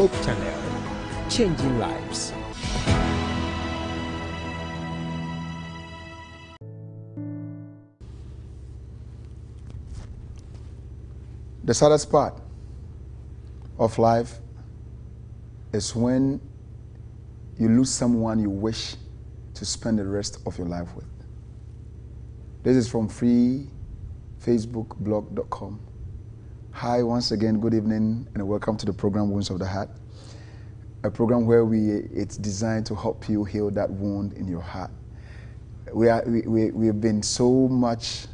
Hope Channel, changing lives. The saddest part of life is when you lose someone you wish to spend the rest of your life with. This is from freefacebookblog.com. Hi, once again, good evening, and welcome to the program Wounds of the Heart, a program where it's designed to help you heal that wound in your heart. We have been so much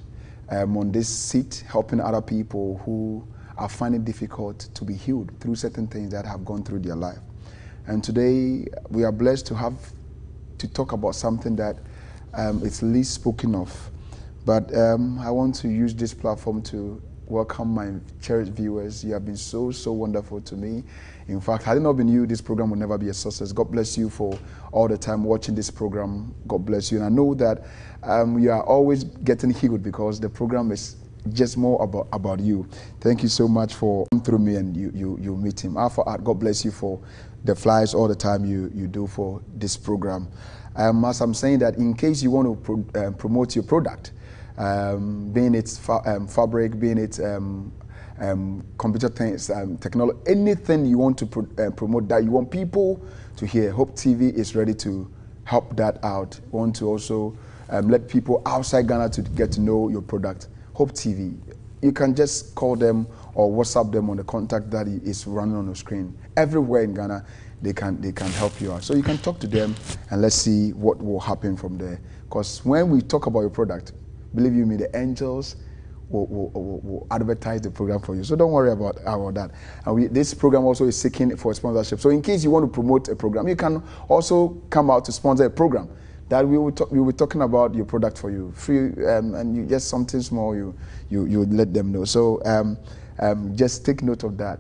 on this seat helping other people who are finding it difficult to be healed through certain things that have gone through their life. And today we are blessed to have to talk about something that it's least spoken of. But I want to use this platform to welcome my cherished viewers. You have been so wonderful to me. In fact, had it not been you, this program would never be a success. God bless you for all the time watching this program. God bless you. And I know that you are always getting healed because the program is just more about you. Thank you so much for coming through me and you meet him. Alpha Art, God bless you for the flyers all the time you do for this program. As I'm saying that, in case you want to promote your product, being it fabric, being it computer things, technology, anything you want to promote that you want people to hear, Hope TV is ready to help that out. Want to also let people outside Ghana to get to know your product. Hope TV, you can just call them or WhatsApp them on the contact that is running on the screen. Everywhere in Ghana, they can help you out. So you can talk to them and let's see what will happen from there. Because when we talk about your product, believe you me, the angels will advertise the program for you. So don't worry about that. And this program also is seeking for a sponsorship. So in case you want to promote a program, you can also come out to sponsor a program that we will be talking about your product for you, free, and you just something small. You let them know. So just take note of that.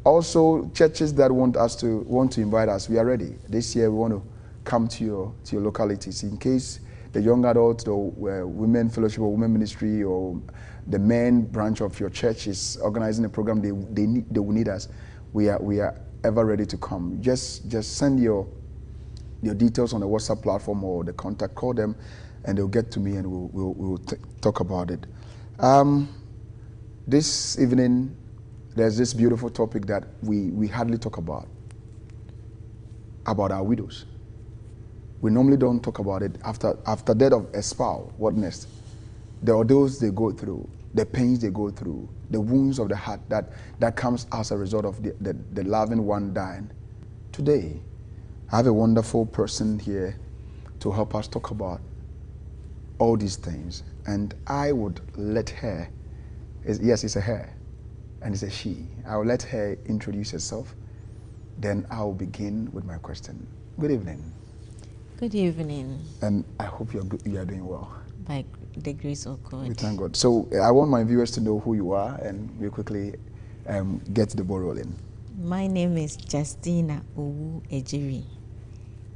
Also, churches that want to invite us, we are ready. This year we want to come to your localities in case the young adults, the women fellowship or women ministry, or the men branch of your church is organizing a program. They will need us. We are ever ready to come. Just send your details on the WhatsApp platform or the contact. Call them, and they'll get to me, and we'll talk about it. This evening, there's this beautiful topic that we hardly talk about our widows. We normally don't talk about it after death of a spouse. What next? The ordeals they go through, the pains they go through, the wounds of the heart that comes as a result of the loving one dying. Today, I have a wonderful person here to help us talk about all these things. And I would let her, yes, it's a her, and it's a she. I will let her introduce herself. Then I will begin with my question. Good evening. Good evening. And I hope you are doing well. By the grace of God. We thank God. So I want my viewers to know who you are, and we'll quickly get the ball rolling. My name is Justina Owu Ejiri,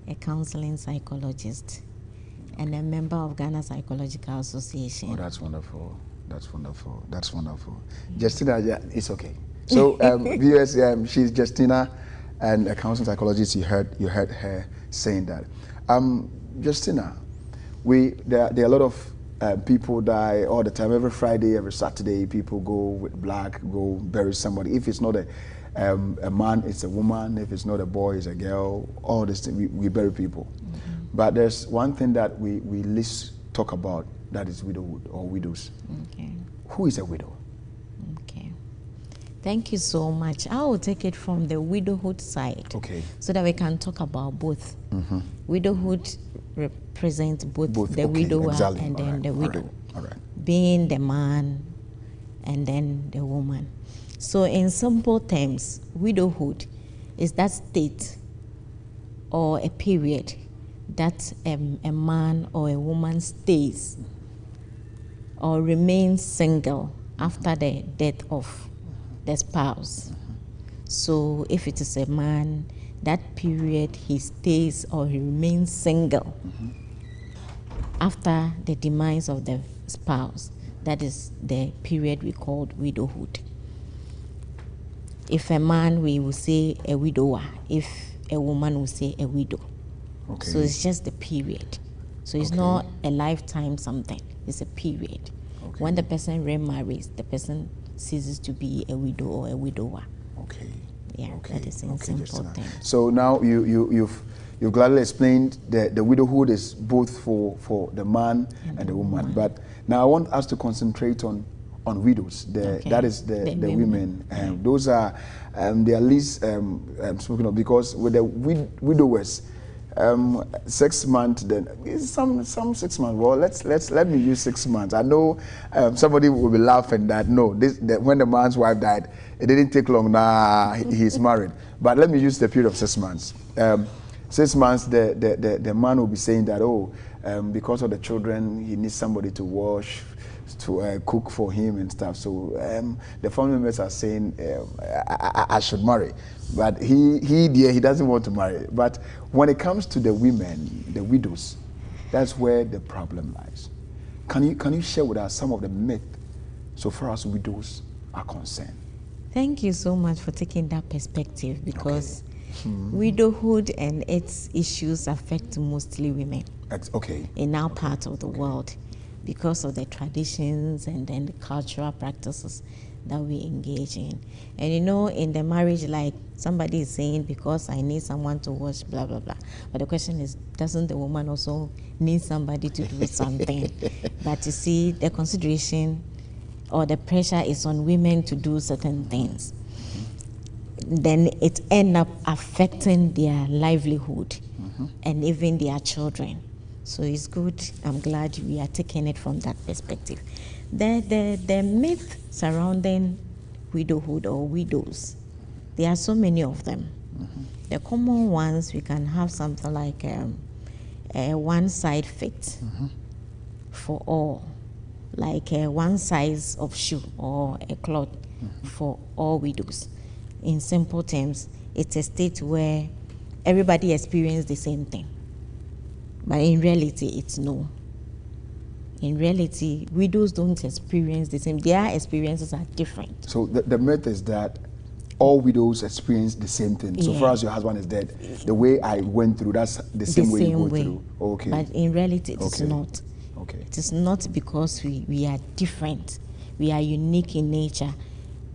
a counseling psychologist and a member of Ghana Psychological Association. Oh, that's wonderful. That's wonderful. That's wonderful. Justina, yeah, it's okay. So viewers, she's Justina, and a counseling psychologist. You heard her saying that. Justina, there are a lot of people die all the time. Every Friday, every Saturday, people go with black, go bury somebody. If it's not a man, it's a woman. If it's not a boy, it's a girl. All this thing, we bury people. Mm-hmm. But there's one thing that we least talk about, that is widowhood or widows. Okay. Who is a widow? Okay. Thank you so much. I will take it from the widowhood side. Okay. So that we can talk about both. Mm-hmm. Widowhood represents both the widower and then the widow. All right. Being the man and then the woman. So in simple terms, widowhood is that state or a period that a man or a woman stays or remains single after the death of the spouse. So if it is a man, that period he stays or he remains single after the demise of the spouse. That is the period we called widowhood. If a man, we will say a widower. If a woman, will say a widow. Okay. So it's just the period. So it's Okay. not a lifetime something. It's a period. Okay. When the person remarries, the person ceases to be a widow or a widower. Okay. Yeah, Okay. that is in simple terms. So now you've gladly explained the widowhood is both for the man and the woman. But now I want us to concentrate on widows. That is the women. Those are they are least spoken of, because with the widowers, 6 months, then some 6 months. Well, let me use 6 months. I know somebody will be laughing that when the man's wife died, it didn't take long. Nah, he's married. But let me use the period of 6 months. 6 months, the man will be saying that, because of the children, he needs somebody to wash, to cook for him and stuff. So the family members are saying I should marry, but he doesn't want to marry. But when it comes to the women, the widows, that's where the problem lies. Can you share with us some of the myths so far as widows are concerned? Thank you so much for taking that perspective, because widowhood and its issues affect mostly women. Okay. In our part of the world, because of the traditions and then the cultural practices that we engage in. And in the marriage, like somebody is saying, because I need someone to wash, blah, blah, blah. But the question is, doesn't the woman also need somebody to do something? But you see, the consideration or the pressure is on women to do certain things. Then it ends up affecting their livelihood and even their children. So it's good. I'm glad we are taking it from that perspective. The myth surrounding widowhood or widows, there are so many of them. The common ones, we can have something like a one side fit for all, like one size of shoe or a cloth for all widows. In simple terms, it's a state where everybody experiences the same thing. But in reality, it's no. In reality, widows don't experience the same. Their experiences are different. So the myth is that all widows experience the same thing. So far as your husband is dead, the way I went through, that's the same way you go through. Okay. But in reality, it is not. Okay. It is not, because we are different. We are unique in nature.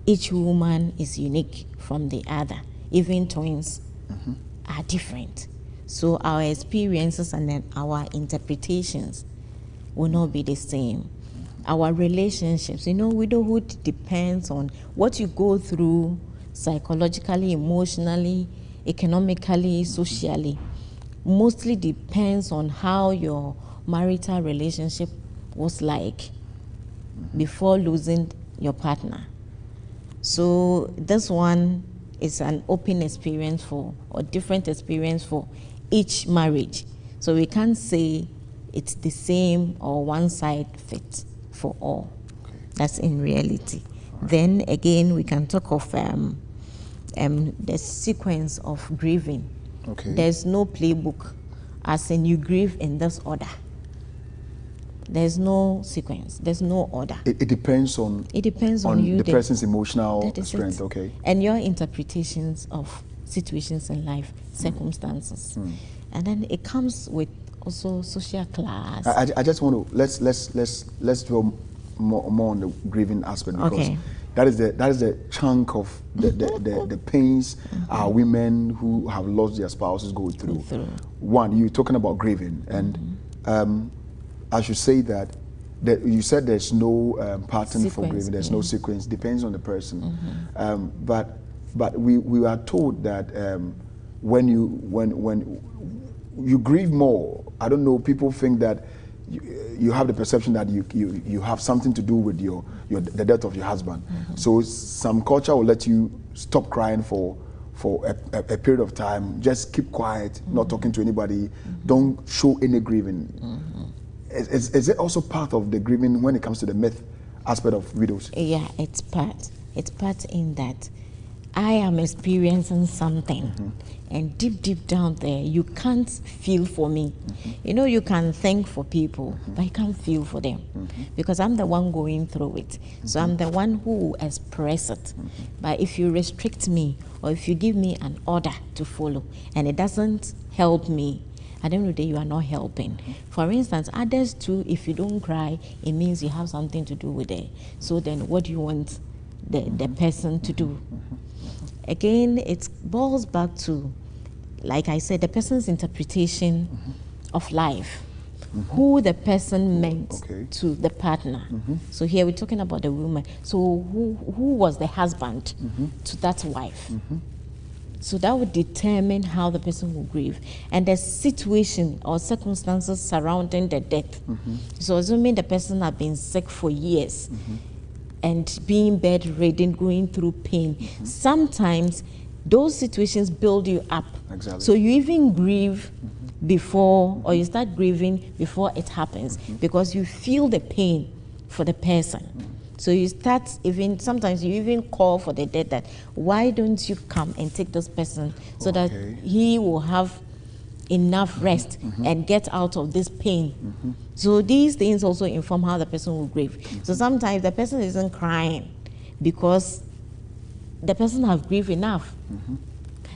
Each woman is unique from the other. Even twins are different. So our experiences and then our interpretations will not be the same. Our relationships, widowhood depends on what you go through psychologically, emotionally, economically, socially. Mostly depends on how your marital relationship was like before losing your partner. So this one is an open experience or different experience for each marriage. So we can't say it's the same or one side fits for all. Okay. That's in reality. Right. Then again, we can talk of the sequence of grieving. Okay. There's no playbook, as in you grieve in this order. There's no sequence. There's no order. It depends on. It depends on you, the person's emotional strength. It. Okay. And your interpretations of situations in life, circumstances, and then it comes with also social class. I just want to let's dwell more on the grieving aspect, because that is the chunk of the pains our women who have lost their spouses go through. One, you're talking about grieving, and I should say that you said there's no pattern for grieving. There's no sequence. Depends on the person. But we are told that when you grieve more, I don't know, people think that you have the perception that you have something to do with the death of your husband. So some culture will let you stop crying for a period of time. Just keep quiet, not talking to anybody. Don't show any grieving. Is it also part of the grieving when it comes to the myth aspect of widows? Yeah, it's part. It's part in that I am experiencing something, and deep down there, you can't feel for me. You know, you can think for people, but you can't feel for them, because I'm the one going through it. So I'm the one who will express it. But if you restrict me, or if you give me an order to follow, and it doesn't help me, at the end of the day, you are not helping. For instance, others too, if you don't cry, it means you have something to do with it. So then what do you want the person to do? Again, it boils back to, like I said, the person's interpretation of life, who the person meant to the partner. So here we're talking about the woman. So who was the husband to that wife? So that would determine how the person will grieve. And the situation or circumstances surrounding the death. So assuming the person has been sick for years and being bedridden, going through pain, sometimes those situations build you up. Exactly. So you even grieve before, or you start grieving before it happens, because you feel the pain for the person. So you start even, sometimes you even call for the dead that, why don't you come and take this person so that he will have enough rest and get out of this pain. So these things also inform how the person will grieve. So sometimes the person isn't crying because the person has grieved enough.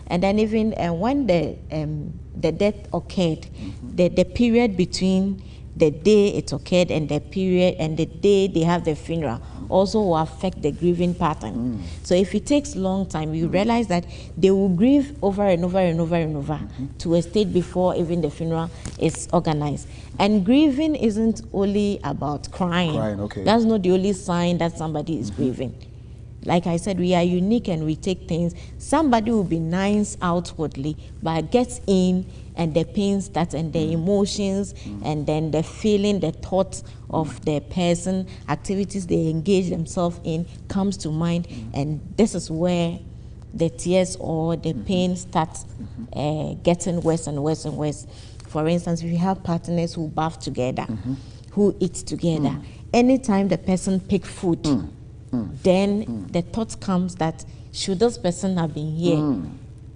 And then even when the death occurred, the period between the day it occurred and the period and the day they have the funeral also will affect the grieving pattern. So if it takes long time, you realize that they will grieve over and over and over and over to a state before even the funeral is organized. And grieving isn't only about crying. That's not the only sign that somebody is grieving. Like I said, we are unique and we take things. Somebody will be nice outwardly, but gets in and the pain starts and the emotions and then the feeling, the thoughts of the person, activities they engage themselves in comes to mind. And this is where the tears or the pain starts getting worse and worse and worse. For instance, if you have partners who bath together, who eat together, anytime the person picks food, then the thought comes that, should this person have been here,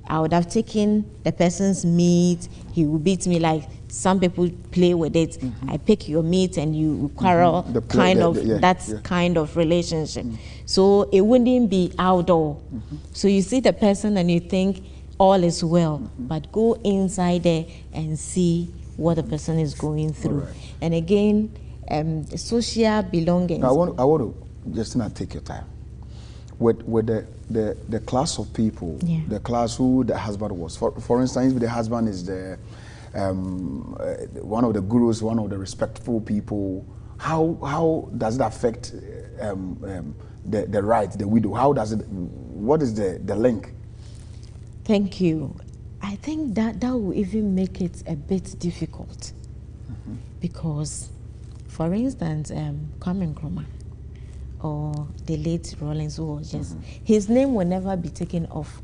I would have taken the person's meat, he will beat me, like some people play with it. I pick your meat and you quarrel, kind of relationship. So it wouldn't be outdoor. So you see the person and you think all is well, but go inside there and see what the person is going through. And again, social belongings. Now, I want to just not take your time. With the class of people, the class who the husband was. For instance, if the husband is the one of the gurus, one of the respectful people, how does it affect the right, the widow? How does it? What is the link? Thank you. I think that will even make it a bit difficult, because, for instance, Kwame Nkrumah, or the late Rollins, who was just, his name will never be taken off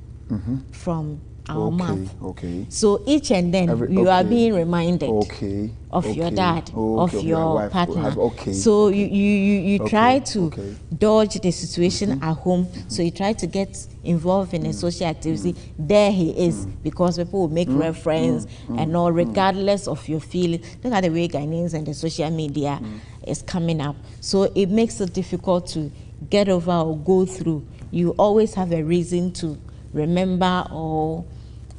from our mouth. So each and then you are being reminded of your dad, of your partner. So you try to dodge the situation at home. So you try to get involved in a social activity. There he is, because people will make reference and all, regardless of your feelings. Look at the way Ghanaians and the social media is coming up. So it makes it difficult to get over or go through. You always have a reason to remember or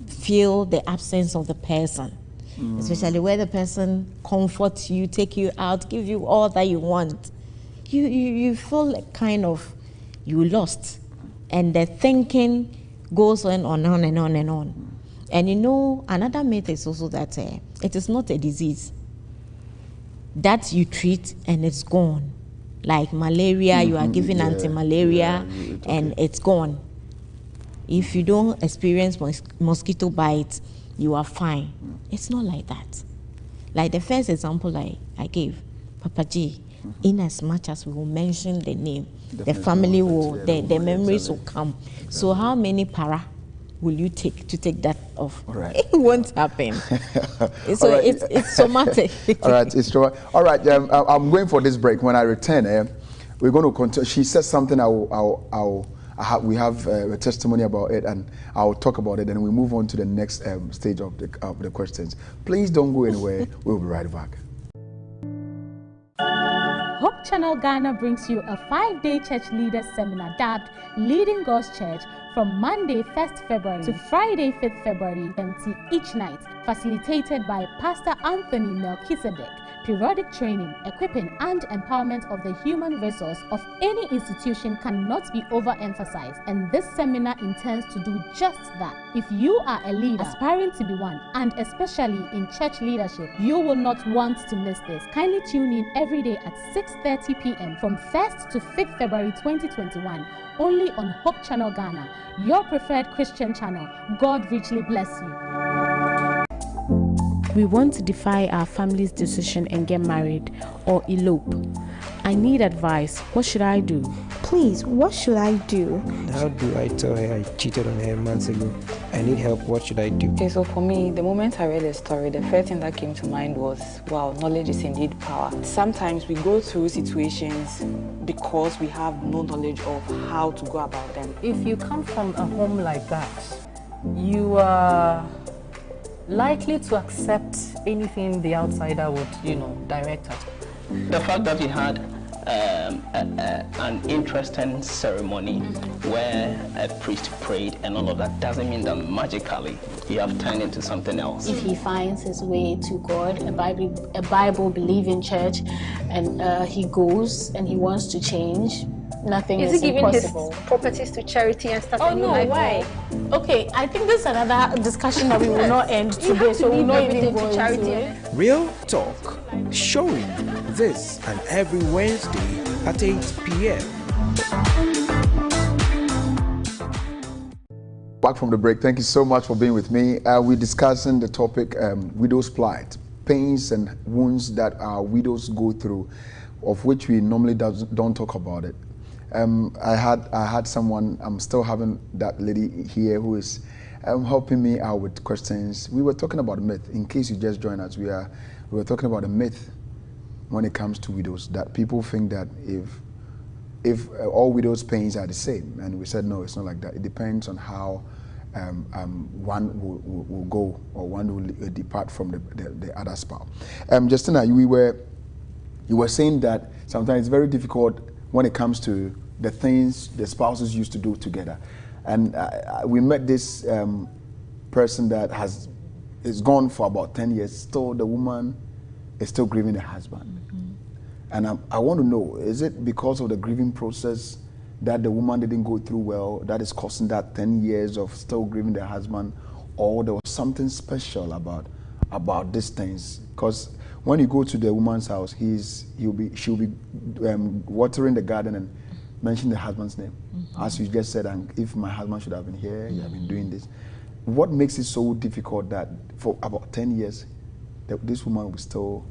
feel the absence of the person, especially where the person comforts you, take you out, give you all that you want. You feel like kind of you lost, and the thinking goes on and on and on and on. And you know, another myth is also that it is not a disease that you treat and it's gone. Like malaria, you are given anti-malaria and it's gone. If you don't experience mosquito bites, you are fine. It's not like that. Like the first example I gave, Papa G, in as much as we will mention the name, the family will, the memories will come. So how many para will you take to take that off? It won't happen. So it's somatic. All right, it's true. All right, I'm going for this break. When I return, we're going to continue. She said something we have a testimony about it, and I'll talk about it, and we move on to the next stage of the questions. Please don't go anywhere. We'll be right back. Hope Channel Ghana brings you a 5-day church leaders seminar dubbed Leading God's Church from Monday 1st February to Friday 5th February 20 each night, facilitated by Pastor Anthony Melchizedek. Periodic training, equipping, and empowerment of the human resource of any institution cannot be overemphasized, and this seminar intends to do just that. If you are a leader aspiring to be one, and especially in church leadership, you will not want to miss this. Kindly tune in every day at 6:30 p.m. from 1st to 5th February 2021, only on Hope Channel Ghana, your preferred Christian channel. God richly bless you. We want to defy our family's decision and get married or elope. I need advice. What should I do? Please, what should I do? How do I tell her I cheated on her months ago? I need help. What should I do? Okay, so for me, the moment I read the story, the first thing that came to mind was, wow, knowledge is indeed power. Sometimes we go through situations because we have no knowledge of how to go about them. If you come from a home like that, you are likely to accept anything the outsider would, direct at. The fact that we had an interesting ceremony where a priest prayed and all of that doesn't mean that magically you have turned into something else. If he finds his way to God, a Bible-believing church, and he goes and he wants to change, nothing is impossible. His properties to charity and stuff? Oh no, why? Okay, I think this is another discussion that we will not end today, so we will not even go into it. Real talk, showing this and every Wednesday at 8 p.m. Back from the break. Thank you so much for being with me. We're discussing the topic widow's plight, pains and wounds that our widows go through, of which we normally don't talk about it. I had someone, I'm still having that lady here who is helping me out with questions. We were talking about a myth. In case you just joined us, we were talking about a myth when it comes to widows, that people think that if all widows' pains are the same, and we said no, it's not like that. It depends on how one will go, or one will depart from the other spouse. Justina, you were saying that sometimes it's very difficult when it comes to the things the spouses used to do together. And we met this person that is gone for about 10 years. Still, the woman is still grieving the husband. And I want to know, is it because of the grieving process that the woman didn't go through well that is causing that 10 years of still grieving the husband, or there was something special about these things? Because when you go to the woman's house, she'll be watering the garden and mention the husband's name. As you just said, and if my husband should have been here, you have been doing this. What makes it so difficult that for about 10 years, this woman was still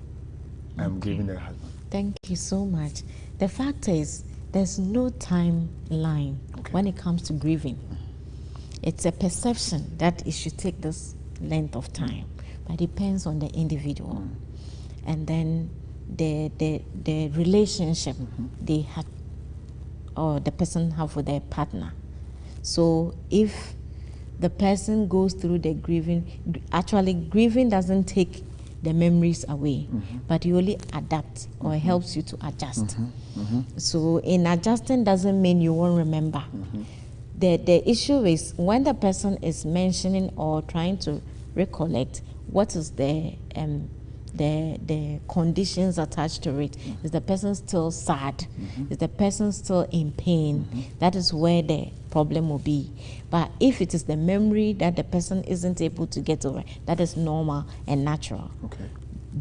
grieving their husband? Thank you so much. The fact is, there's no timeline when it comes to grieving. It's a perception that it should take this length of time, but it depends on the individual. And then the relationship they had, or the person have with their partner. So if the person goes through the grieving, actually grieving doesn't take the memories away, but you only adapt, or helps you to adjust. So in adjusting doesn't mean you won't remember. The issue is when the person is mentioning or trying to recollect what is the conditions attached to it. Is the person still sad? Is the person still in pain? That is where the problem will be. But if it is the memory that the person isn't able to get over, that is normal and natural.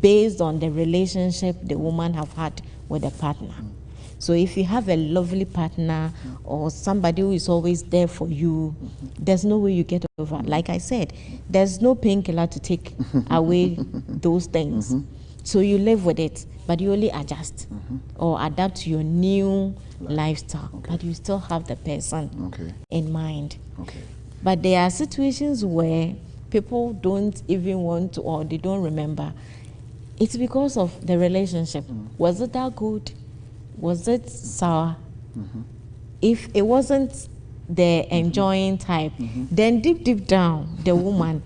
Based on the relationship the woman have had with the partner. So if you have a lovely partner or somebody who is always there for you, there's no way you get over. Like I said, there's no painkiller to take away those things. So you live with it, but you only adjust or adapt to your new lifestyle, but you still have the person in mind. But there are situations where people don't even want to, or they don't remember. It's because of the relationship. Was it that good? Was it sour? If it wasn't the enjoying type. Then deep down, the woman,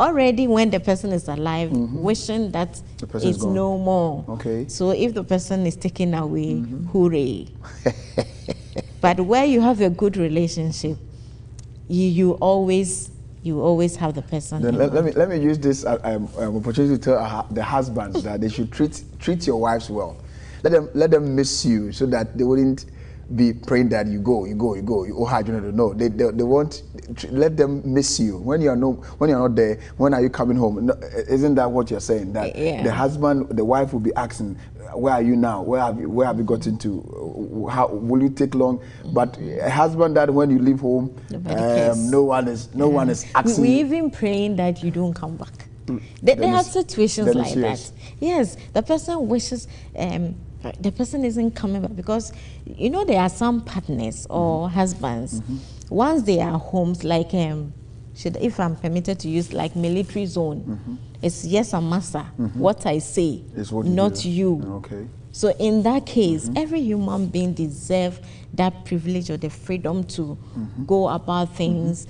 already when the person is alive, wishing that it's no more. Okay. So if the person is taken away, hooray. But where you have a good relationship, you always have the person. Then let me use this opportunity to tell the husbands that they should treat your wives well. Let them miss you so that they wouldn't be praying that you go. No, they won't. Let them miss you when you're not there. When are you coming home? No, isn't that what you're saying? That the husband, the wife will be asking, where are you now? Where have you gotten to? How will you take long? But a husband that when you leave home, no one is asking. We even praying that you don't come back. They have situations like that. Yes, the person wishes. The person isn't coming back because there are some partners or husbands. Once they are homes, like if I'm permitted to use like military zone, it's yes, I'm master. What I say, not you. Okay. So in that case, every human being deserves that privilege or the freedom to go about things,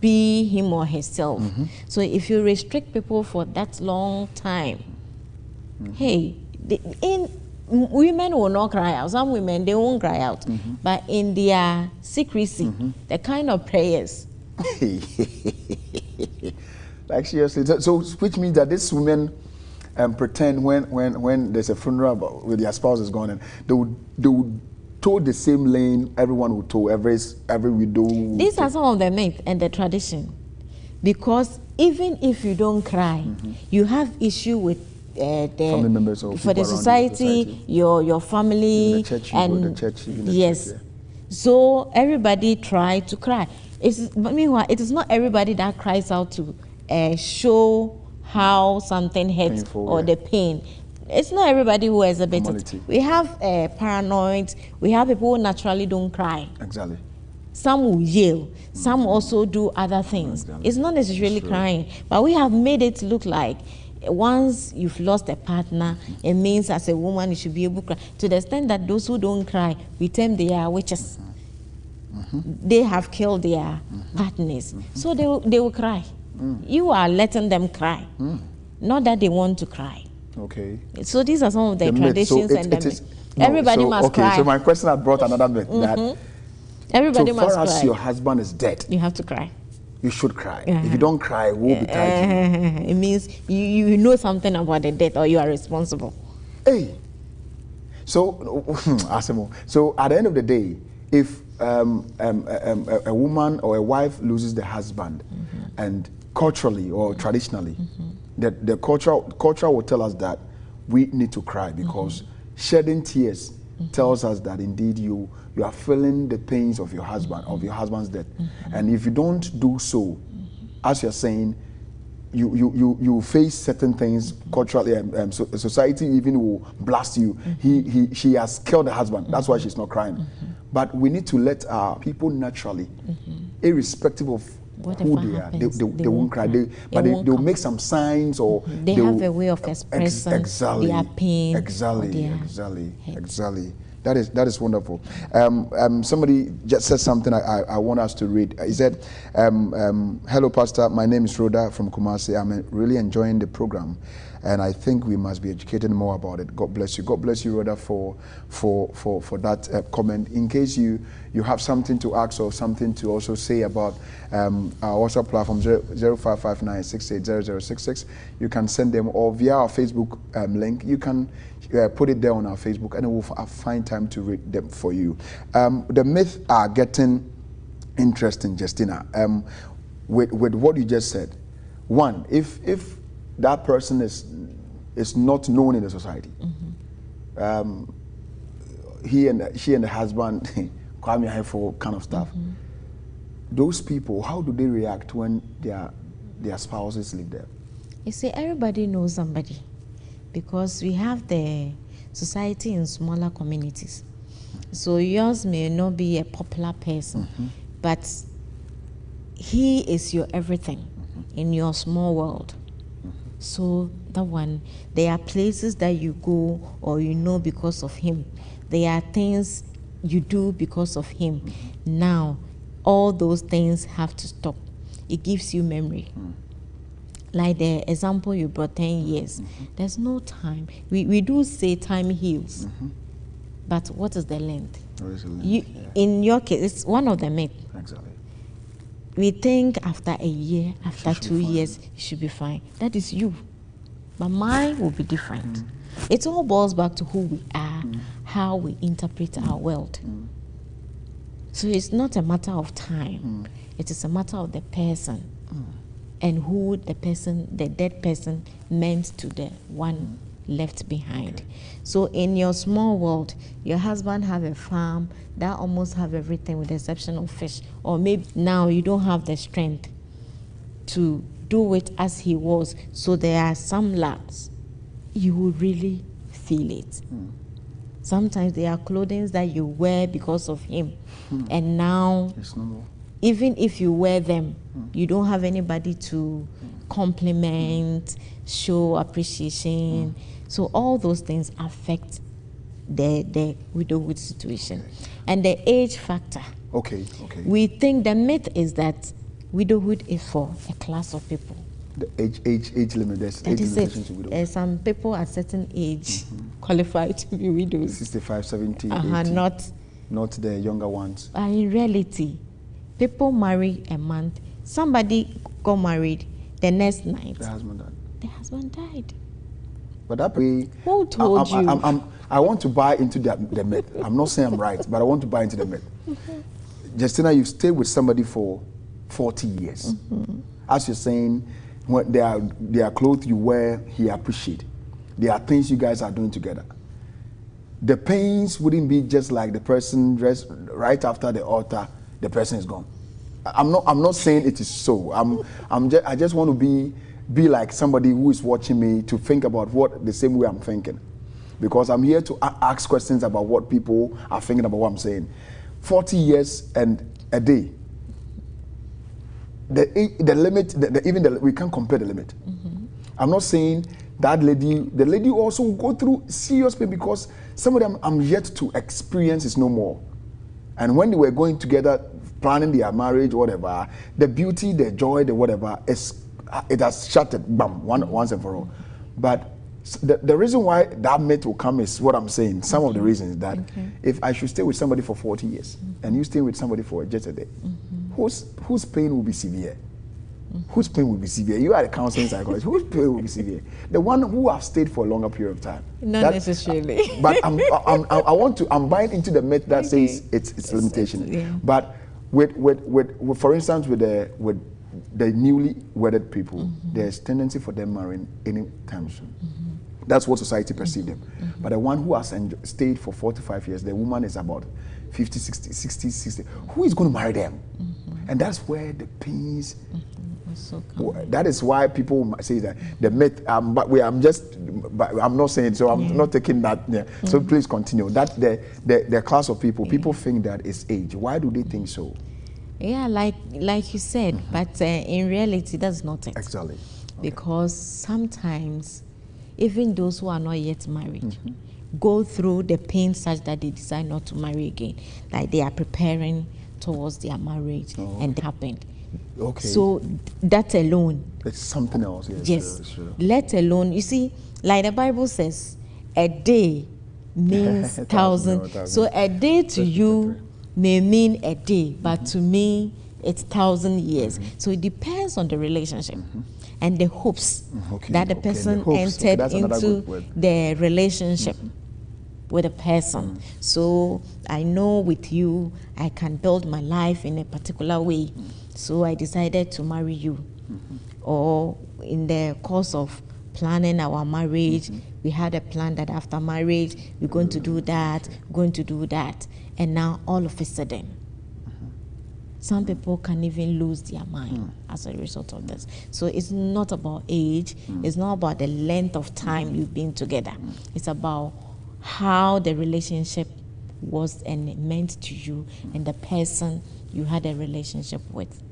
be him or herself. So if you restrict people for that long time, hey, women will not cry out. Some women, they won't cry out. But in their secrecy, the kind of prayers. Like seriously. So which means that these women pretend when there's a funeral with their spouse is gone, and they would toe the same lane everyone would toe, every widow. These are some of the myths and the tradition. Because even if you don't cry, you have issue with family members or for the society, your family, the church, and the church, yes. The church, So everybody try to cry. Meanwhile, it is not everybody that cries out to show how something hurts or the pain. It's not everybody who exhibits it. We have paranoid. We have people who naturally don't cry. Exactly. Some will yell. Some also do other things. Exactly. It's not necessarily crying, but we have made it look like once you've lost a partner, it means as a woman you should be able to cry. To the extent that those who don't cry, we term they are witches. They have killed their partners. So they will cry. You are letting them cry. Not that they want to cry. Okay. So these are some of the traditions so and the myths. Everybody must cry. Okay, so my question had brought another myth that everybody must cry. So far as your husband is dead, you have to cry. You should cry. If you don't cry, we'll be tied. It means you know something about the death or you are responsible. Hey. So, so at the end of the day, if a woman or a wife loses the husband, and culturally or traditionally, the culture will tell us that we need to cry because shedding tears tells us that indeed you are feeling the pains of your husband's death, and if you don't do so, as you're saying, you face certain things culturally. Society even will blast you. She has killed the husband. That's why she's not crying. But we need to let our people naturally, irrespective of who they are, they won't cry. They'll make some signs or they have a way of expressing their pain. Exactly. That is wonderful. Somebody just said something I want us to read. He said, hello, Pastor. My name is Rhoda from Kumasi. I'm really enjoying the program, and I think we must be educated more about it. God bless you. God bless you, Rhoda, for that comment. In case you have something to ask or something to also say about our WhatsApp platform 0559680066, you can send them, or via our Facebook link. You can put it there on our Facebook, and we'll find time to read them for you. The myths are getting interesting, Justina. With what you just said, one, if that person is not known in the society, she and the husband call me for kind of stuff. Those people, how do they react when their spouses live there? You see, everybody knows somebody, because we have the society in smaller communities. So yours may not be a popular person, but he is your everything in your small world. So that one, there are places that you go or you know because of him. There are things you do because of him. Now, all those things have to stop. It gives you memory. Like the example you brought, 10 years. There's no time. We do say time heals. But what is the length? In your case, it's one of the myths. Exactly. We think after a year, after 2 years, you should be fine. That is you. But mine will be different. It all boils back to who we are, how we interpret our world. So it's not a matter of time. It is a matter of the person and who the person, the dead person, meant to the one left behind. So in your small world, your husband have a farm that almost have everything with the exception of fish. Or maybe now you don't have the strength to do it as he was. So there are some lacks. You will really feel it. Sometimes there are clothing that you wear because of him. And now, even if you wear them, you don't have anybody to compliment, show appreciation. So all those things affect the widowhood situation. And the age factor. We think the myth is that widowhood is for a class of people. The age limit, there's age limitations to widowhood. Some people at certain age qualify to be widows. 65, 70, 80. Not the younger ones. In reality, people marry a month. Somebody got married the next night. The husband died. The husband died. But that way, who told you? I want to buy into the myth. I'm not saying I'm right, but I want to buy into the myth. Justina, you've stayed with somebody for 40 years. As you're saying, when there are clothes you wear, he appreciates. There are things you guys are doing together. The pains wouldn't be just like the person dressed right after the altar, the person is gone. I'm not saying it is so. I just want to be like somebody who is watching me to think about what the same way I'm thinking, because I'm here to ask questions about what people are thinking about what I'm saying. 40 years and a day. The limit, we can't compare the limit. I'm not saying that the lady also will go through serious pain, because some of them I'm yet to experience is no more. And when they were going together, planning their marriage, whatever, the beauty, the joy, the whatever, it has shattered, bam, once and for all. But the reason why that myth will come is what I'm saying. Some of the reasons that if I should stay with somebody for 40 years and you stay with somebody for just a day, whose pain will be severe? Whose pain will be severe? You are a counseling psychologist. Whose pain will be severe? The one who have stayed for a longer period of time. Not necessarily. But I'm buying into the myth that says it's limitation. But with for instance, with the newly wedded people, there's tendency for them marrying anytime soon. That's what society perceives them. But the one who has stayed for 45 years, the woman is about 50, 60. Who is going to marry them? And that's where the pains. That is why people say that the myth. But I'm not saying so. I'm not taking that. Yeah. So please continue. That the class of people think that it's age. Why do they think so? Yeah, like you said, but in reality, that's not it. Exactly. Because sometimes, even those who are not yet married go through the pain such that they decide not to marry again. Like they are preparing towards their marriage and it happened. So that alone. It's something else. Yes. Sure. Let alone, you see, like the Bible says, a day means 1,000. So a day to you may mean a day, but to me, it's 1,000 years. So it depends on the relationship and the hopes that the person entered into the relationship with a person. So I know with you, I can build my life in a particular way. So I decided to marry you. Or in the course of planning our marriage, we had a plan that after marriage, we're going to do that, And now all of a sudden, some people can even lose their mind as a result of this. So it's not about age. It's not about the length of time you've been together. It's about how the relationship was and meant to you and the person you had a relationship with.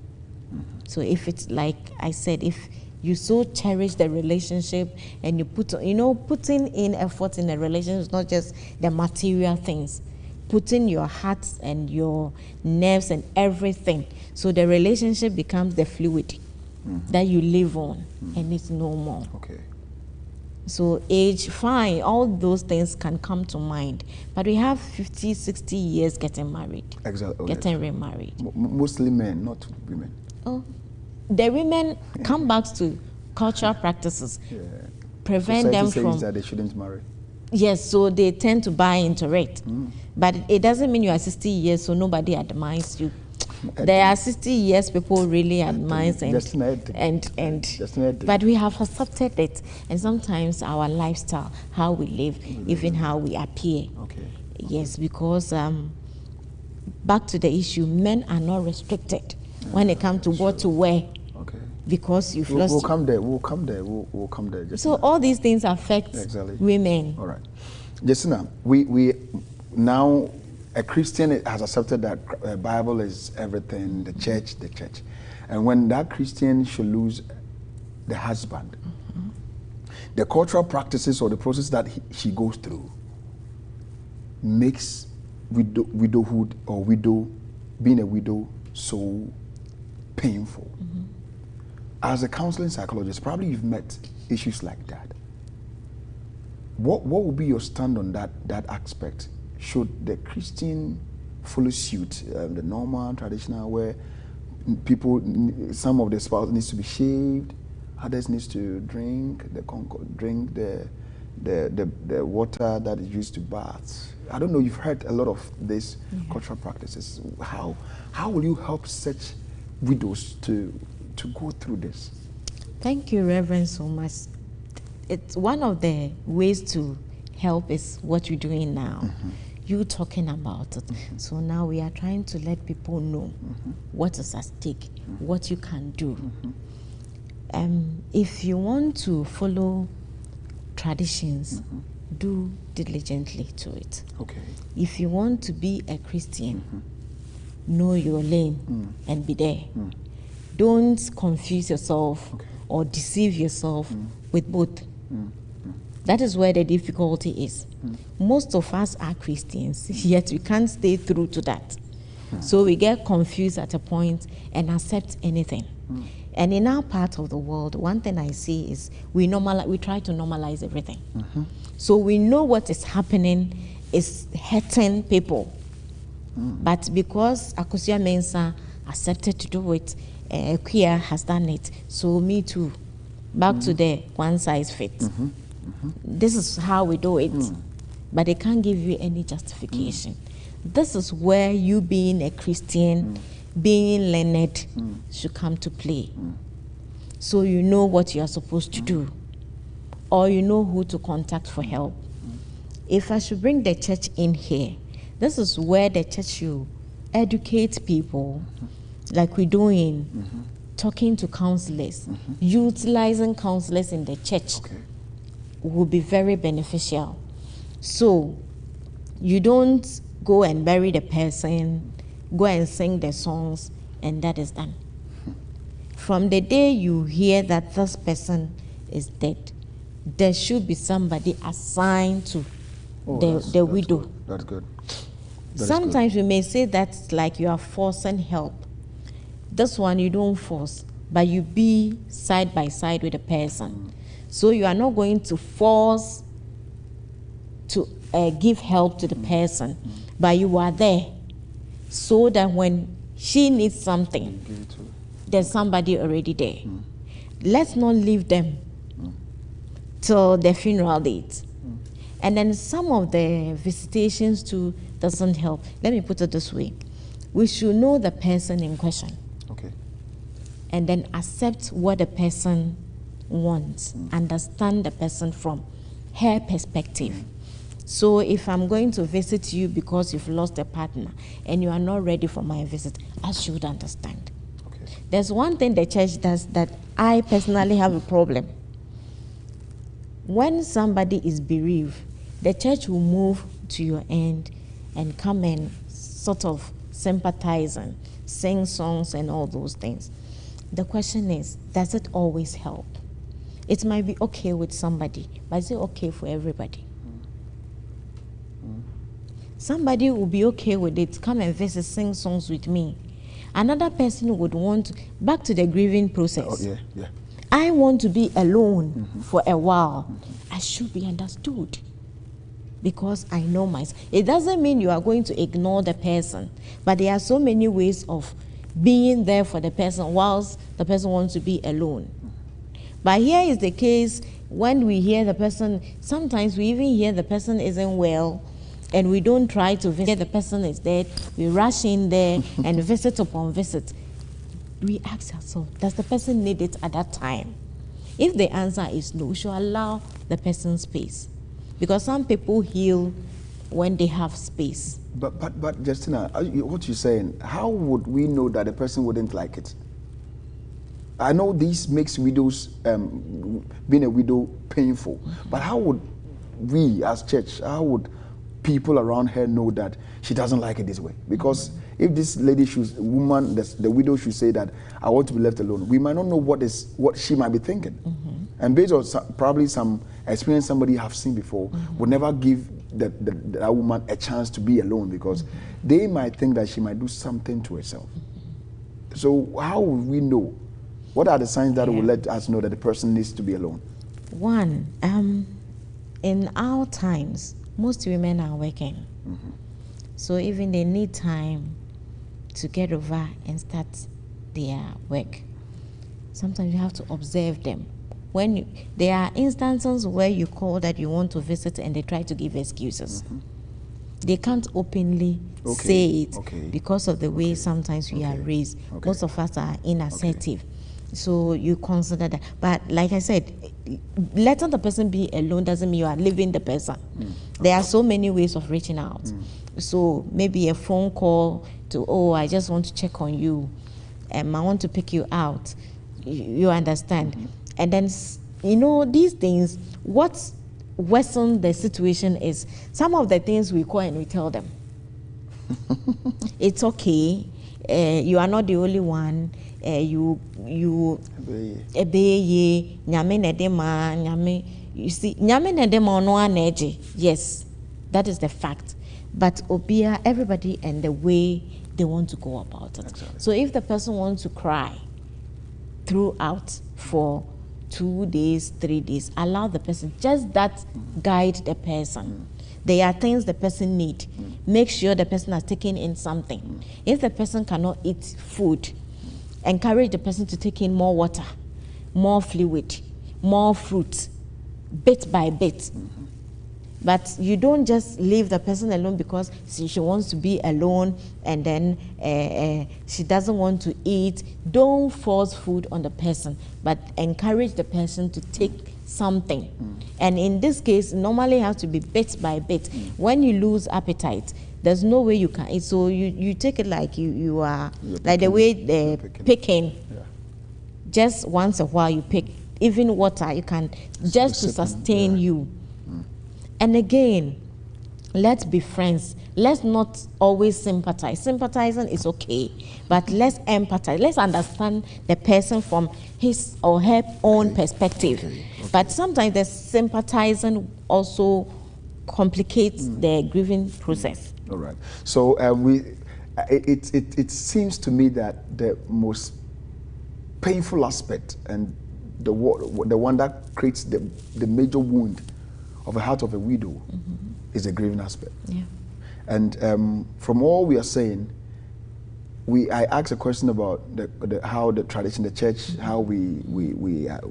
So if it's like I said, if you so cherish the relationship and you putting in effort in a relationship, it's not just the material things. putting your heart and your nerves and everything. So the relationship becomes the fluid that you live on, and it's no more. Okay. So age, fine, all those things can come to mind. But we have 50, 60 years getting married. Exactly. Getting remarried. Mostly men, not women. Oh, the women come back to cultural practices, prevent Society them says from... that they shouldn't marry. Yes, so they tend to buy into it. But it doesn't mean you are 60 years, so nobody admires you. There are 60 years people really admire and but we have accepted it. And sometimes our lifestyle, how we live, even how we appear. Okay. Yes, because back to the issue, men are not restricted when it comes to what to wear. Okay. Because you've lost. We'll come there. We'll come there. We'll come there. Just so all these things affect women. All right, Justina, we now a Christian has accepted that Bible is everything. The church, and when that Christian should lose the husband, the cultural practices or the process that she goes through makes widowhood or being a widow so painful. As a counseling psychologist, probably you've met issues like that. What would be your stand on that aspect? Should the Christian follow suit, the normal, traditional, where some of the spouse needs to be shaved, others needs to drink the water that is used to bath? I don't know. You've heard a lot of these cultural practices. How will you help such widows to go through this? Thank you, Reverend, so much. It's one of the ways to help is what you're doing now. You talking about it. So now we are trying to let people know what is at stake, what you can do. If you want to follow traditions, do diligently to it. Okay. If you want to be a Christian, know your lane and be there. Don't confuse yourself or deceive yourself with both. That is where the difficulty is. Most of us are Christians, yet we can't stay true to that. So we get confused at a point and accept anything. And in our part of the world, one thing I see is we try to normalize everything. So we know what is happening is hurting people. But because Akosia Mensah accepted to do it, queer has done it, so me too. Back to the one size fits. This is how we do it, but they can't give you any justification. This is where you being a Christian, being learned, should come to play. So you know what you are supposed to do, or you know who to contact for help. If I should bring the church in here, this is where the church should educate people, like we're doing, talking to counselors, utilizing counselors in the church will be very beneficial. So you don't go and bury the person, go and sing the songs, and that is done. From the day you hear that this person is dead, there should be somebody assigned to the widow. That's good. Sometimes we may say that's like you are forcing help. This one you don't force, but you be side by side with the person. So you are not going to force to give help to the person, but you are there so that when she needs something, there's somebody already there. Let's not leave them till the funeral date. And then some of the visitations too doesn't help. Let me put it this way. We should know the person in question. And then accept what the person wants, understand the person from her perspective. So if I'm going to visit you because you've lost a partner and you are not ready for my visit, I should understand. There's one thing the church does that I personally have a problem. When somebody is bereaved, the church will move to your end and come and sort of sympathize and sing songs and all those things. The question is, does it always help? It might be okay with somebody, but is it okay for everybody? Somebody will be okay with it, come and visit, sing songs with me. Another person would want, back to the grieving process. Oh, yeah, yeah. I want to be alone for a while. I should be understood because I know myself. It doesn't mean you are going to ignore the person, but there are so many ways of being there for the person whilst the person wants to be alone. But here is the case when we hear the person, sometimes we even hear the person isn't well, and we don't try to visit the person is dead. We rush in there and visit upon visit. We ask ourselves, does the person need it at that time? If the answer is no, we should allow the person space. Because some people heal when they have space. But Justina, what you're saying, how would we know that the person wouldn't like it? I know this makes widows, being a widow, painful. But how would we as church, how would people around her know that she doesn't like it this way? Because if this lady woman, the widow should say that I want to be left alone, we might not know what she might be thinking. And based on probably some experience somebody have seen before, would never give that woman a chance to be alone because they might think that she might do something to herself. So how will we know? What are the signs that will let us know that the person needs to be alone? One, in our times, most women are working. So even they need time to get over and start their work. Sometimes you have to observe them. There are instances where you call that you want to visit and they try to give excuses. They can't openly say it because of the way sometimes we are raised. Most of us are inassertive. So you consider that. But like I said, letting the person be alone doesn't mean you are leaving the person. There are so many ways of reaching out. So maybe a phone call to, oh, I just want to check on you. I want to pick you out. You understand? And then, you know, these things, what worsens the situation is some of the things we call and we tell them. It's okay. You are not the only one. You see, yes, that is the fact. But obia everybody and the way they want to go about it. Exactly. So if the person wants to cry throughout for 2 days, 3 days, allow the person, just that guide the person. There are things the person need. Make sure the person has taken in something. If the person cannot eat food, encourage the person to take in more water, more fluid, more fruit, bit by bit. But you don't just leave the person alone because she wants to be alone and then she doesn't want to eat. Don't force food on the person, but encourage the person to take something. And in this case, normally it has to be bit by bit. When you lose appetite, there's no way you can eat. So you take it like you are, like the way they're picking. Just once a while you pick. Even water, you can, just to sustain you. And again, let's be friends. Let's not always sympathize. Sympathizing is okay, but let's empathize. Let's understand the person from his or her own perspective. But sometimes the sympathizing also complicates the grieving process. All right. So it seems to me that the most painful aspect and the one that creates the major wound of the heart of a widow is the grieving aspect. Yeah. And from all we are saying, I asked a question about how the tradition, the church, how we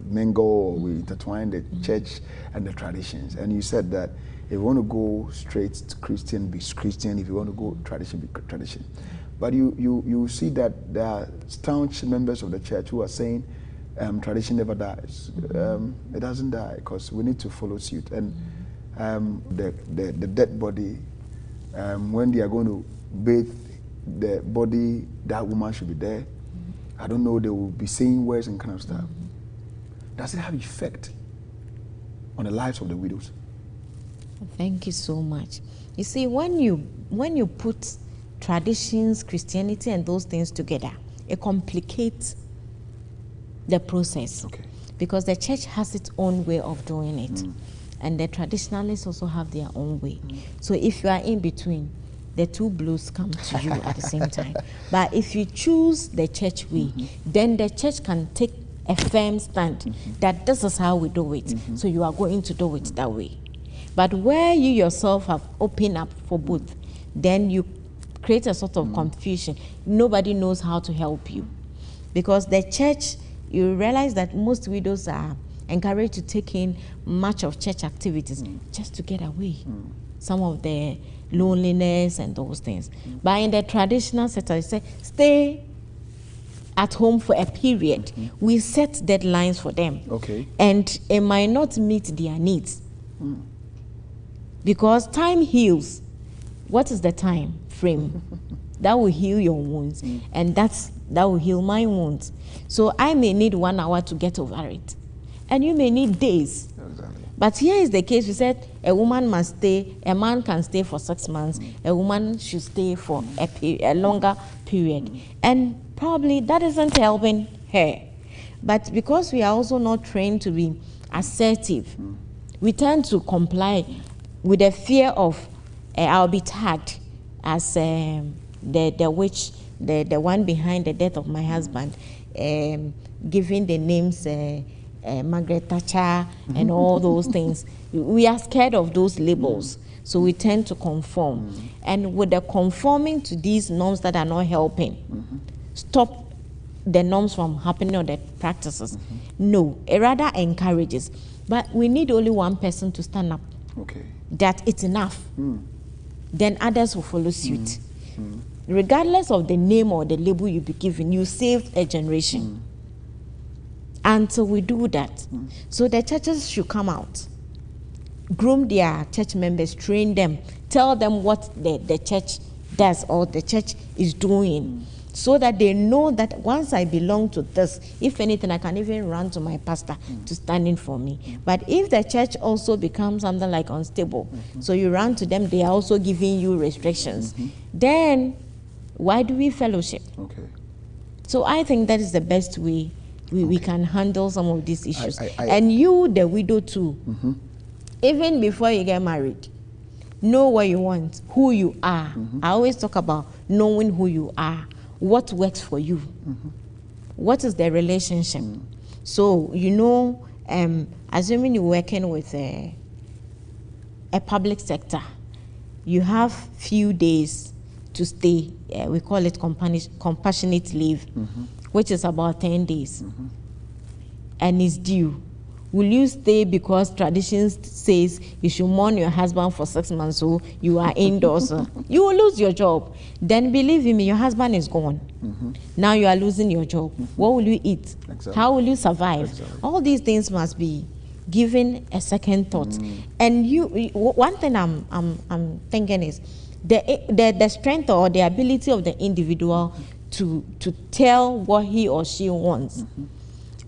mingle or we intertwine the church and the traditions. And you said that if you want to go straight to Christian, be Christian. If you want to go tradition, be tradition. But you see that there are staunch members of the church who are saying tradition never dies. It doesn't die because we need to follow suit. And the dead body, when they are going to bathe the body, that woman should be there. I don't know, they will be saying words and kind of stuff. Does it have effect on the lives of the widows? Thank you so much. You see, when you put traditions, Christianity, and those things together, it complicates the process. Because the church has its own way of doing it. And the traditionalists also have their own way. So if you are in between, the two blows come to you at the same time. But if you choose the church way, then the church can take a firm stand that this is how we do it. So you are going to do it that way. But where you yourself have opened up for both, then you create a sort of confusion. Nobody knows how to help you. Because the church, you realize that most widows are encouraged to take in much of church activities just to get away. Some of the loneliness and those things. But in the traditional sector, you say, stay at home for a period. We set deadlines for them. Okay. And it might not meet their needs. Because time heals. What is the time frame? That will heal your wounds. And that will heal my wounds. So I may need 1 hour to get over it. And you may need days. Exactly. But here is the case. We said a woman must stay, a man can stay for 6 months, a woman should stay for a longer period. And probably that isn't helping her. But because we are also not trained to be assertive, we tend to comply with the fear of I'll be tagged as the witch, the one behind the death of my husband, giving the names Margaret Thatcher and all those things. We are scared of those labels, so we tend to conform. And with the conforming to these norms that are not helping, stop the norms from happening or the practices. No, it rather encourages. But we need only one person to stand up. Okay. That it's enough. Then others will follow suit. Regardless of the name or the label you be given, you saved a generation. Until we do that. So the churches should come out, groom their church members, train them, tell them what the church does or the church is doing, so that they know that once I belong to this, if anything, I can even run to my pastor to stand in for me. But if the church also becomes something like unstable, so you run to them, they are also giving you restrictions, then why do we fellowship? Okay. So I think that is the best way we can handle some of these issues. And you, the widow too, even before you get married, know what you want, who you are. I always talk about knowing who you are, what works for you, what is the relationship. So, you know, assuming you're working with a public sector, you have few days to stay. We call it compassionate leave, which is about 10 days, and it's due. Will you stay because tradition says you should mourn your husband for 6 months, so you are indoors? You will lose your job. Then believe me, your husband is gone. Now you are losing your job. What will you eat? Exactly. How will you survive? Exactly. All these things must be given a second thought. And one thing I'm thinking is the strength or the ability of the individual to tell what he or she wants,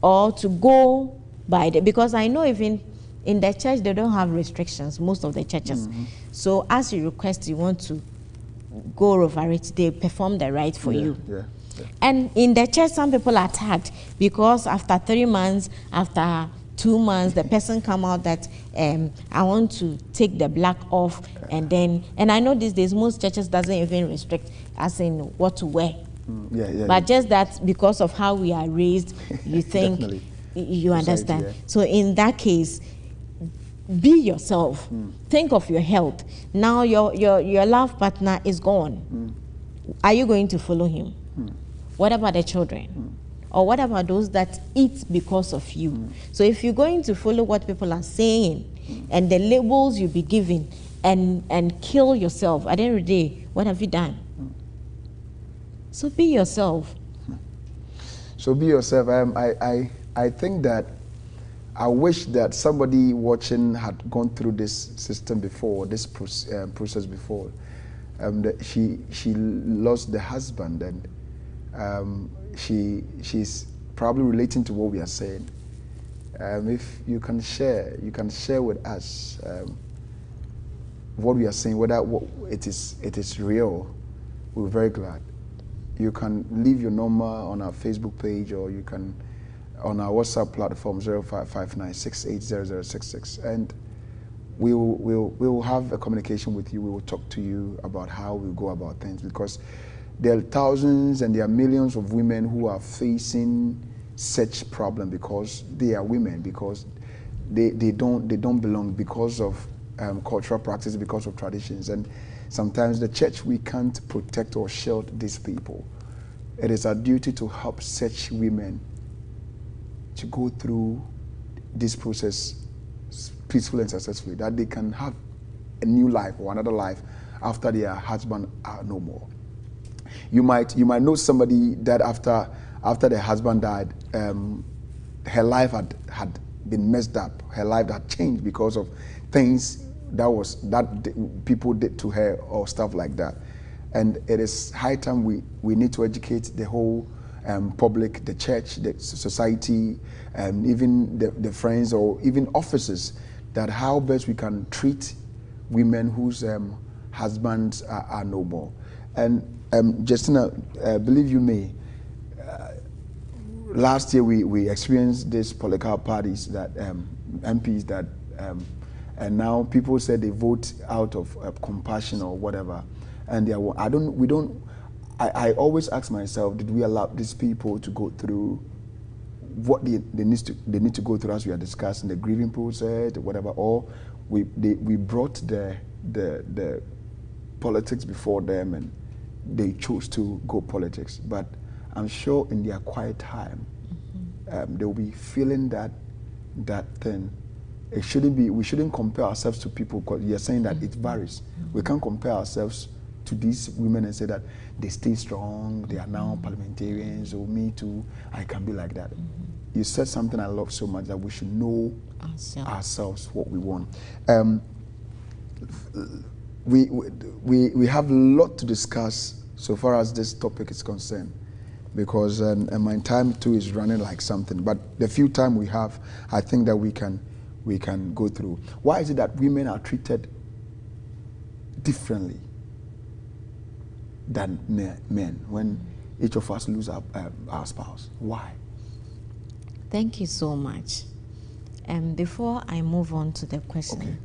or to go by because I know even in the church they don't have restrictions, most of the churches. So as you request, you want to go over it, they perform the right for you. And in the church, some people are tagged because after 3 months, after 2 months, the person come out that I want to take the black off, and I know these days most churches doesn't even restrict as in what to wear. But just that because of how we are raised, you think you understand. So in that case, be yourself. Think of your health. Now your love partner is gone. Are you going to follow him? What about the children? Or what about those that eat because of you? So if you're going to follow what people are saying and the labels you be given and kill yourself, at the end of the day, what have you done? So be yourself. So be yourself. I think that I wish that somebody watching had gone through this system before, this process before. That she lost the husband, and she's probably relating to what we are saying. If you can share with us what we are saying, whether it is real. We're very glad. You can leave your number on our Facebook page, or you can on our WhatsApp platform 0559680066, and we'll have a communication with you. We will talk to you about how we go about things, because there are thousands and there are millions of women who are facing such problem because they are women, because they don't belong, because of cultural practice, because of traditions. And sometimes the church, we can't protect or shield these people. It is our duty to help such women to go through this process peacefully and successfully, that they can have a new life or another life after their husband are no more. You might know somebody that after their husband died, her life had been messed up. Her life had changed because of things that people did to her or stuff like that. And it is high time we need to educate the whole public, the church, the society, and even the friends or even officers, that how best we can treat women whose husbands are no more. And Justina, believe you me, last year we experienced these political parties that MPs that and now people said they vote out of compassion or whatever, and I always ask myself, did we allow these people to go through what they need to go through, as we are discussing the grieving process or whatever, or we brought the politics before them and they chose to go politics. But I'm sure in their quiet time, they will be feeling that thing. It shouldn't be. We shouldn't compare ourselves to people, because you're saying that it varies. We can't compare ourselves to these women and say that they stay strong, they are now parliamentarians, or me too, I can be like that. You said something I love so much, that we should know ourselves what we want. We have a lot to discuss so far as this topic is concerned, because and my time too is running like something. But the few time we have, I think that we can go through. Why is it that women are treated differently than men when each of us lose our spouse? Why? Thank you so much. Before I move on to the question,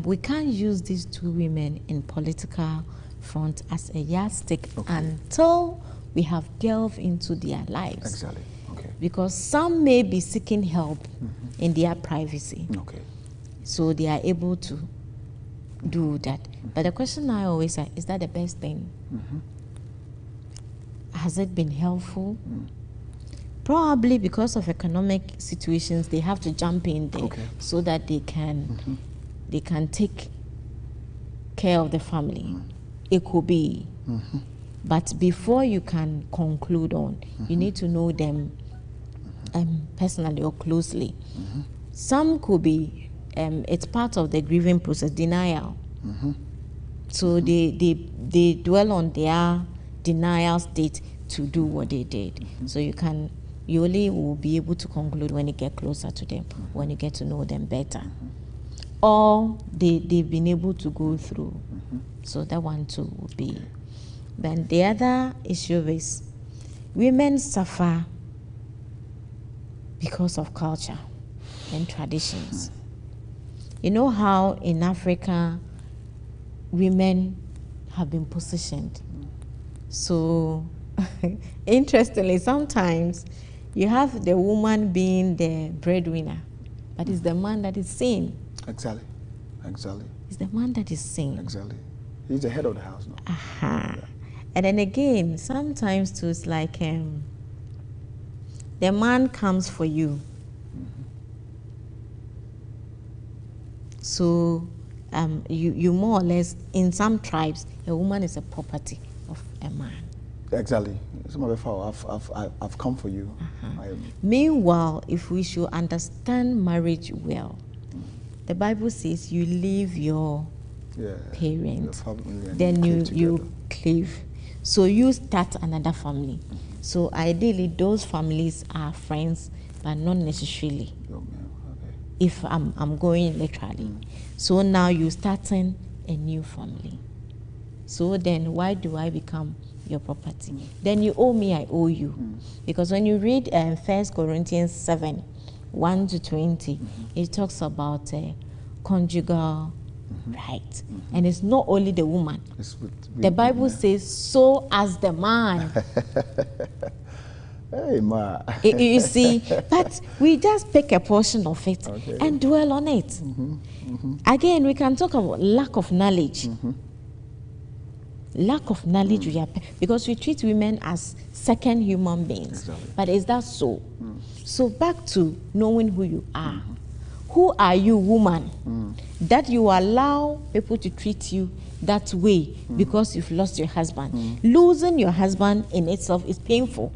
we can't use these two women in political front as a yardstick until we have delved into their lives. Exactly. Okay. Because some may be seeking help in their privacy. Okay. So they are able to do that. But the question I always ask, is that the best thing? Has it been helpful? Probably because of economic situations, they have to jump in there so that they can take care of the family. It could be. But before you can conclude on, you need to know them personally or closely. Some could be, it's part of the grieving process, denial. So they dwell on their denial state to do what they did. So you only will be able to conclude when you get closer to them, when you get to know them better. Or they've been able to go through. So that one too will be. Then the other issue is women suffer because of culture and traditions. You know how in Africa women have been positioned. So interestingly, sometimes you have the woman being the breadwinner, but it's the man that is seen. Exactly. It's the man that is seen. Exactly. He's the head of the house now. Yeah. And then again, sometimes too, it's like the man comes for you. So you more or less, in some tribes, a woman is a property of a man. Exactly. Some of the I've come for you. Meanwhile, if we should understand marriage well, the Bible says you leave your parent, then you cleave. So you start another family. So ideally, those families are friends, but not necessarily. If I'm going literally. So now you're starting a new family. So then why do I become your property? Then you owe me, I owe you. Because when you read 1 Corinthians 7, 1 to 20, it talks about conjugal right. And it's not only the woman. The Bible says, so as the man. Hey, ma. You see, but we just pick a portion of it and dwell on it. Again, we can talk about lack of knowledge. Lack of knowledge, because we treat women as second human beings. Exactly. But is that so? So back to knowing who you are. Who are you, woman, that you allow people to treat you that way because you've lost your husband? Losing your husband in itself is painful.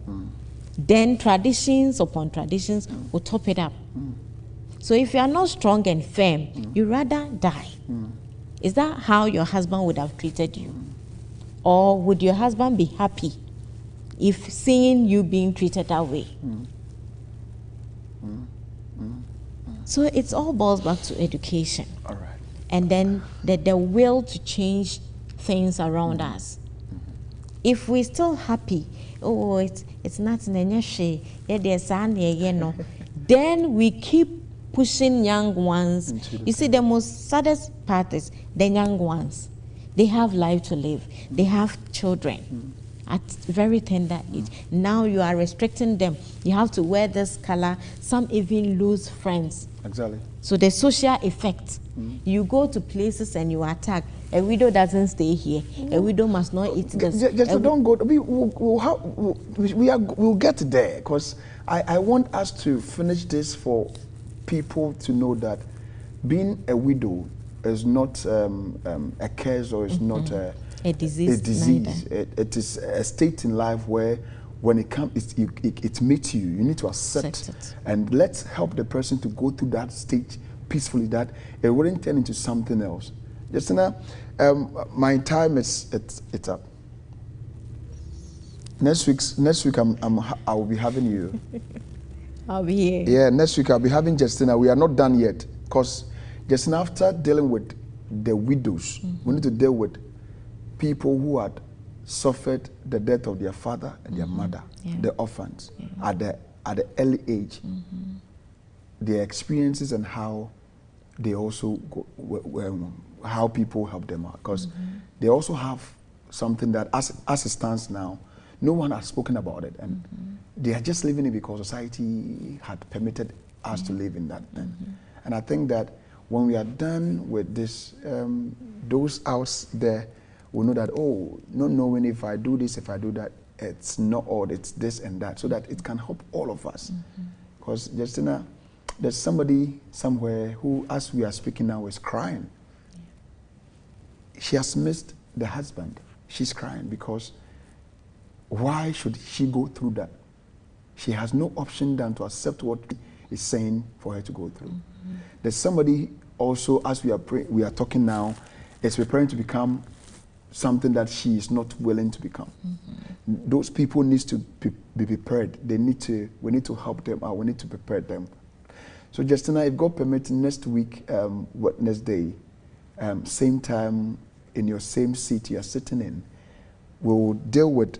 Then traditions upon traditions will top it up. So if you are not strong and firm, you rather die. Is that how your husband would have treated you? Or would your husband be happy if seeing you being treated that way? So it all boils back to education. All right. And then the will to change things around us. If we're still happy, oh, it's not in then we keep pushing young ones. You see, the most saddest part is the young ones. They have life to live. They have children at very tender age. Now you are restricting them. You have to wear this color. Some even lose friends. Exactly. So the social effect. You go to places and you attack. A widow doesn't stay here. A widow must not eat this. Just don't go. We'll get there, because I want us to finish this for people to know that being a widow is not a curse, or is not a disease. It is a state in life where when it comes, it meets you. You need to accept it. And let's help the person to go through that stage peacefully, that it wouldn't turn into something else. Justina, my time it's up. Next week I will be having you. I'll be here. Yeah, next week I'll be having Justina. We are not done yet, because Justina, after dealing with the widows, we need to deal with people who had suffered the death of their father and their mother, the orphans, at the early age, their experiences and how they also how people help them out, because they also have something that, as it stands now, no one has spoken about it, and they are just living it because society had permitted us to live in that thing. And I think that when we are done with this, those out there will know that, oh, not knowing if I do this, if I do that, it's not odd, it's this and that, so that it can help all of us. Because Justina, there's somebody somewhere who, as we are speaking now, is crying. She has missed the husband. She's crying because why should she go through that? She has no option than to accept what is saying for her to go through. There's somebody also, as we are talking now, is preparing to become something that she is not willing to become. Those people need to be prepared. We need to help them out. We need to prepare them. So Justina, if God permits, next week, Wednesday, same time, in your same seat you are sitting in, we'll deal with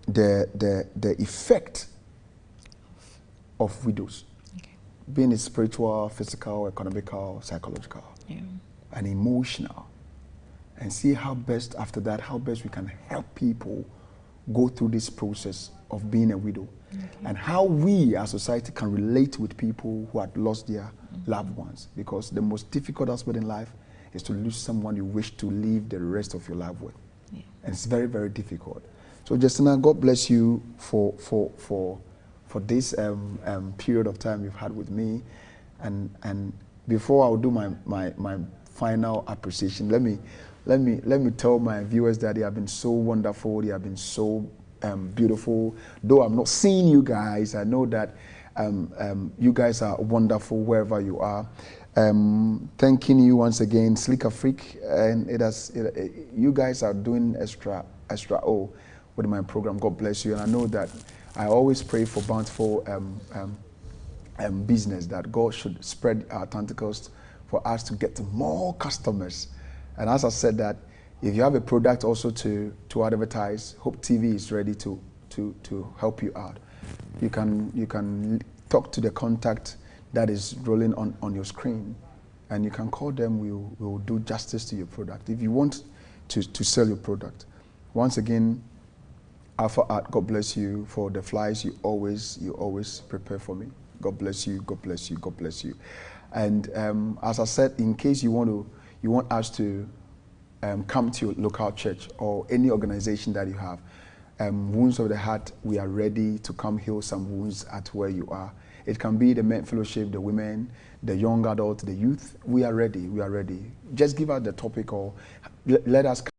the effect of widows, being it spiritual, physical, economical, psychological, and emotional, and see how best after that, how best we can help people go through this process of being a widow, and how we as society can relate with people who had lost their loved ones, because the most difficult aspect in life is to lose someone you wish to live the rest of your life with. And it's very, very difficult. So Justina, God bless you for this period of time you've had with me. And before I'll do my final appreciation, let me tell my viewers that they have been so wonderful, they have been so beautiful. Though I'm not seeing you guys, I know that you guys are wonderful wherever you are. Thanking you once again, Slicker Freak, and you guys are doing extra with my program. God bless you, and I know that I always pray for bountiful business, that God should spread our tentacles for us to get more customers. And as I said, that if you have a product also to advertise, Hope TV is ready to help you out. You can talk to the contact that is rolling on your screen, and you can call them. We'll do justice to your product. If you want to sell your product, once again, Alpha Art, God bless you for the flyers you always prepare for me. God bless you, God bless you, God bless you. And as I said, in case you want us to come to your local church or any organization that you have, Wounds of the Heart, we are ready to come heal some wounds at where you are. It can be the men fellowship, the women, the young adults, the youth. We are ready. We are ready. Just give us the topic or let us